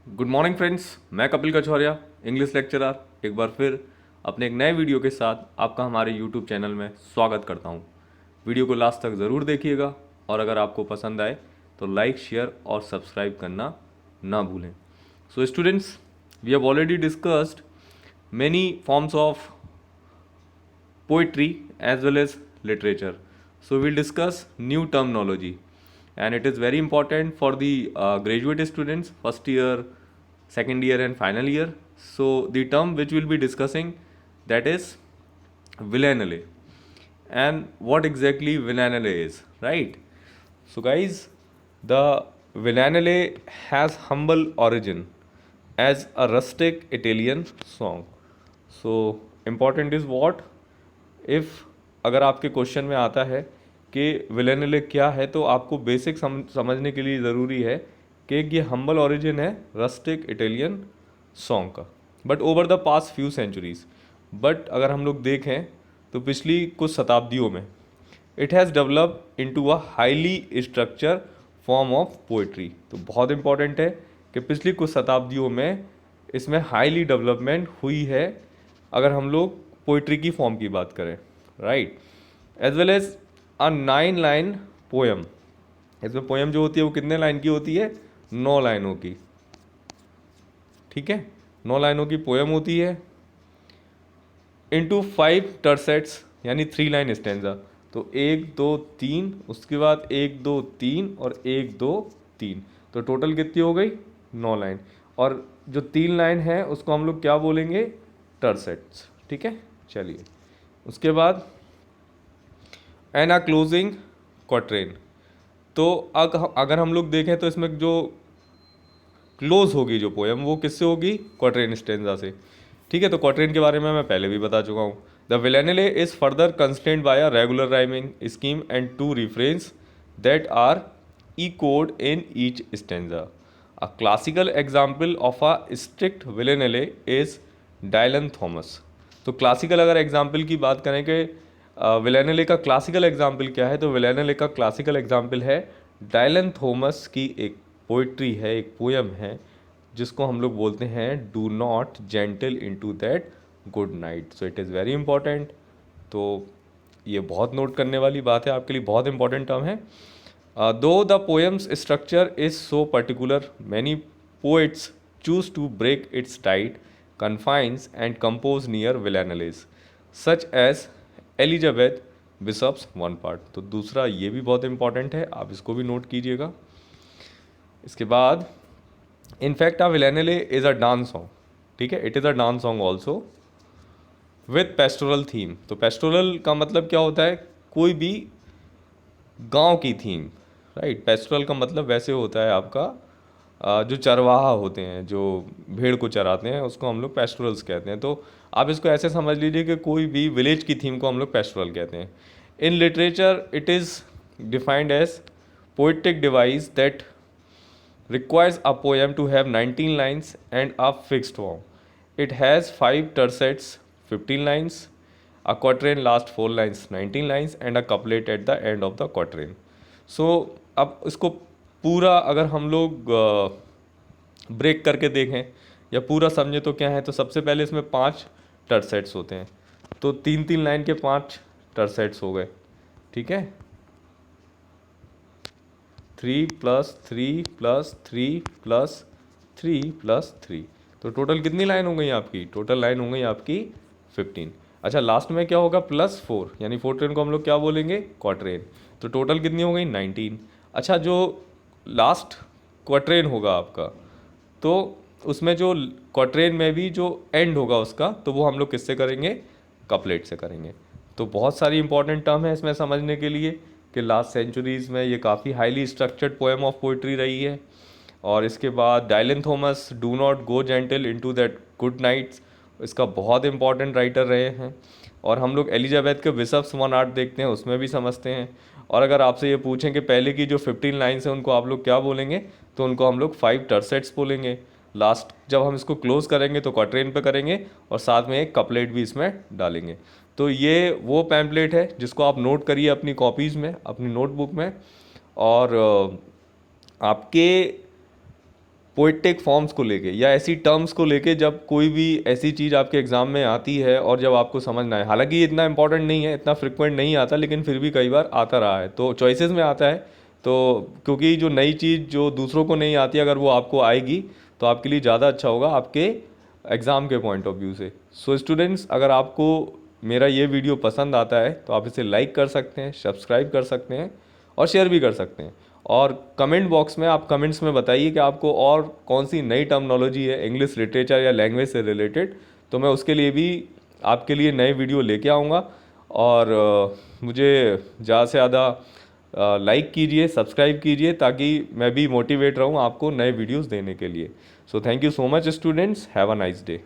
Good morning friends, मैं Kapil कछौरिया, English lecturer, एक बार फिर अपने एक नए वीडियो के साथ आपका हमारे यूट्यूब चैनल में स्वागत करता हूं। वीडियो को लास्ट तक ज़रूर देखिएगा और अगर आपको पसंद आए तो लाइक, शेयर और सब्सक्राइब करना ना भूलें। So students, we have already discussed many forms of poetry as well as literature. So we'll discuss new terminology, and it is very important for the graduate students, first year, second year, and final year. So the term which we'll be discussing, that is villanelle, and what exactly villanelle is, right? So guys, the villanelle has humble origin as a rustic Italian song. So important is what? If अगर आपके question में आता है कि विलेनिले क्या है, तो आपको बेसिक समझने के लिए ज़रूरी है कि ये हम्बल ओरिजिन है रस्टिक इटालियन सॉन्ग का, but over the past few centuries. But अगर हम लोग देखें तो पिछली कुछ शताब्दियों में it has develop into a highly structure form of poetry. तो बहुत इंपॉर्टेंट है कि पिछली कुछ शताब्दियों में इसमें हाईली डेवलपमेंट हुई है अगर हम लोग पोइट्री की फॉर्म की बात करें, right. As well as a 9 line poem. इसमें पोएम जो होती है वो कितने लाइन की होती है? 9 लाइनों की, ठीक है। 9 लाइनों की पोएम होती है इनटू 5 टर्सेट्स, यानी 3 लाइन स्टेंजा। तो 1 2 3, उसके बाद 1 2 3 और 1 2 3, तो टोटल कितनी हो गई? 9 लाइन। और जो 3 लाइन है उसको हम लोग क्या बोलेंगे? टर्सेट्स, ठीक है। चलिए, उसके बाद एन आ क्लोजिंग क्वाट्रेन। तो अगर हम लोग देखें तो इसमें जो क्लोज होगी जो पोएम, वो किससे होगी? क्वाट्रेन स्टेंजा से, ठीक है। तो क्वाट्रेन के बारे में मैं पहले भी बता चुका हूँ। The villanelle is further constant by a regular rhyming scheme and 2 refrains दैट आर echoed in each stanza. A classical example of a strict villanelle is Dylan Thomas. तो क्लासिकल अगर एग्जाम्पल की बात करें कि विलेनिले का क्लासिकल एग्जाम्पल क्या है, तो विलेनिले का क्लासिकल एग्जाम्पल है डायलन थॉमस की एक पोइट्री है, एक पोयम है, जिसको हम लोग बोलते हैं do not gentle into that good night. So it is very important. तो ये बहुत नोट करने वाली बात है, आपके लिए बहुत इंपॉर्टेंट टर्म है। Though the poem's structure is so particular, many poets choose to break its tight confines and compose near villanelles such as Elizabeth Bishop's one art. तो दूसरा ये भी बहुत इंपॉर्टेंट है, आप इसको भी नोट कीजिएगा। इसके बाद in fact a villanelle is a dance song, ठीक है। It is a dance song also with pastoral theme. तो पेस्टोरल का मतलब क्या होता है? कोई भी गांव की थीम, राइट। पेस्टोरल का मतलब वैसे होता है आपका जो चरवाहा होते हैं, जो भेड़ को चराते हैं, उसको हम लोग पेस्टोरल्स कहते हैं। तो आप इसको ऐसे समझ लीजिए कि कोई भी विलेज की थीम को हम लोग पेस्टोरल कहते हैं। In literature it is defined as poetic device that requires a poem to have 19 lines and a fixed form. It has 5 tercets, 15 lines. A quatrain lasts 4 lines, 19 lines, and a couplet at the end of the quatrain. So अब इसको पूरा अगर हम लोग break करके देखें या पूरा समझे तो क्या है, तो सबसे पहले इसमें 5 टर्सेट्स होते हैं। तो 3 3 लाइन के 5 टर्सेट्स हो गए, ठीक है। 3 + 3 + 3 + 3, तो टोटल कितनी लाइन हो गई आपकी? टोटल लाइन हो गई आपकी 15। अच्छा, लास्ट में क्या होगा? +4, यानी 4 ट्रेन को हम लोग क्या बोलेंगे? क्वाट्रेन। तो टोटल कितनी हो गई? 19। अच्छा, जो लास्ट क्वाट्रेन होगा आपका, तो उसमें जो क्वाट्रेन में भी जो एंड होगा उसका, तो वो हम लोग किससे करेंगे? कपलेट से करेंगे। तो बहुत सारी इंपॉर्टेंट टर्म है इसमें समझने के लिए कि लास्ट सेंचुरीज़ में ये काफ़ी highly structured poem of poetry रही है। और इसके बाद Dylan Thomas do not go gentle into that good nights, इसका बहुत इंपॉर्टेंट राइटर रहे हैं। और हम लोग एलिजाबेथ के बिशप्स वन आर्ट देखते हैं, उसमें भी समझते हैं। और अगर आपसे ये पूछें कि पहले की जो 15 लाइन्स हैं उनको आप लोग क्या बोलेंगे, तो उनको हम लोग 5 टर्सेट्स बोलेंगे। लास्ट जब हम इसको क्लोज करेंगे तो क्वाट्रेन पे करेंगे और साथ में एक कपलेट भी इसमें डालेंगे। तो ये वो पैम्पलेट है जिसको आप नोट करिए अपनी कॉपीज़ में, अपनी नोटबुक में। और आपके पोइटिक फॉर्म्स को लेके या ऐसी टर्म्स को लेके, जब कोई भी ऐसी चीज़ आपके एग्ज़ाम में आती है और जब आपको समझ ना आए, हालांकि ये इतना इंपॉर्टेंट नहीं है, इतना फ्रिक्वेंट नहीं आता, लेकिन फिर भी कई बार आता रहा है, तो चॉइसेस में आता है। तो क्योंकि जो नई चीज़ जो दूसरों को नहीं आती, अगर वो आपको आएगी तो आपके लिए ज़्यादा अच्छा होगा आपके एग्ज़ाम के पॉइंट ऑफ व्यू से। सो स्टूडेंट्स, अगर आपको मेरा ये वीडियो पसंद आता है तो आप इसे लाइक कर सकते हैं, सब्सक्राइब कर सकते हैं और शेयर भी कर सकते हैं। और कमेंट बॉक्स में आप कमेंट्स में बताइए कि आपको और कौन सी नई टर्मिनोलॉजी है इंग्लिश लिटरेचर या लैंग्वेज से रिलेटेड, तो मैं उसके लिए भी आपके लिए नए वीडियो लेके आऊँगा। और मुझे ज़्यादा से ज़्यादा लाइक कीजिए, सब्सक्राइब कीजिए, ताकि मैं भी मोटिवेट रहूँ आपको नए वीडियोस देने के लिए। So thank you so much students, have a nice day.